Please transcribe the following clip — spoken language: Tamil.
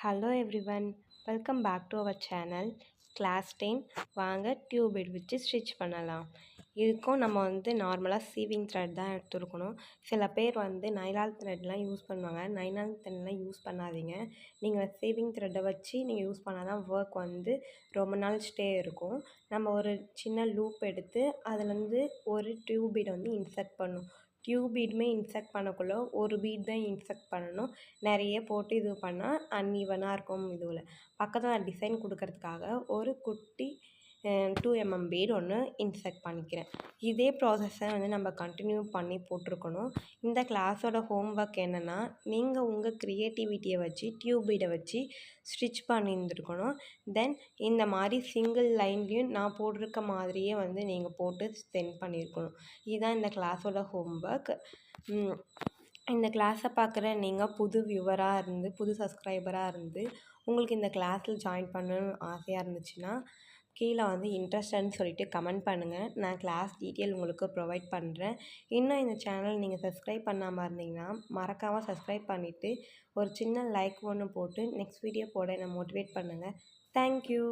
Hello everyone, welcome back to our channel class 10 வாங்க டியூப் வச்சு ஸ்டிச் பண்ணலாம். இதுக்கும் நம்ம நார்மலாக சீவிங் த்ரெட் தான் எடுத்துருக்கணும். சில பேர் நைலான் த்ரெட்லாம் யூஸ் பண்ணுவாங்க. நைலான் த்ரெட்லாம் யூஸ் பண்ணாதீங்க. நீங்கள் சீவிங் த்ரெட்டை வச்சு நீங்கள் யூஸ் பண்ணால் தான் ஒர்க் ரொம்ப நாள் ஸ்டே இருக்கும். நம்ம ஒரு சின்ன லூப் எடுத்து அதுலேருந்து ஒரு டியூப் பீடை இன்சர்ட் பண்ணணும். டியூப் பீடுமே இன்சர்ட் பண்ணக்குள்ள ஒரு பீட் தான் இன்சர்ட் பண்ணணும். நிறைய போட்டு இது பண்ணால் அன்ஈவனாக இருக்கும். இதுவில் பக்கத்தில் டிசைன் கொடுக்கறதுக்காக ஒரு குட்டி 2mm பீட் ஒன்று இன்சர்ட் பண்ணிக்கிறேன். இதே ப்ராசஸை நம்ம கண்டினியூ பண்ணி போட்டிருக்கணும். இந்த கிளாஸோட ஹோம் ஒர்க் என்னென்னா, நீங்கள் உங்கள் க்ரியேட்டிவிட்டியை வச்சு டியூப் பீடை வச்சு ஸ்டிச் பண்ணியிருந்துருக்கணும். தென் இந்த மாதிரி சிங்கிள் லைன்லேயும் நான் போட்டிருக்க மாதிரியே நீங்கள் போட்டு சென்ட் பண்ணியிருக்கணும். இதுதான் இந்த கிளாஸோட ஹோம் ஒர்க். இந்த கிளாஸை பார்க்குற நீங்கள் புது வியூவராக இருந்து புது சப்ஸ்கிரைபராக இருந்து உங்களுக்கு இந்த கிளாஸில் ஜாயின் பண்ணணும்னு ஆசையாக இருந்துச்சுன்னா கீழே இன்ட்ரெஸ்டட்னு சொல்லிட்டு கமெண்ட் பண்ணுங்கள். நான் கிளாஸ் டீட்டெயில் உங்களுக்கு ப்ரொவைட் பண்ணுறேன். இன்னும் இந்த சேனல் நீங்கள் சப்ஸ்கிரைப் பண்ணாமல் இருந்தீங்கன்னா மறக்காமல் சப்ஸ்கிரைப் பண்ணிவிட்டு ஒரு சின்ன லைக் ஒன்று போட்டு நெக்ஸ்ட் வீடியோ போட என்னை மோட்டிவேட் பண்ணுங்கள். தேங்க்யூ.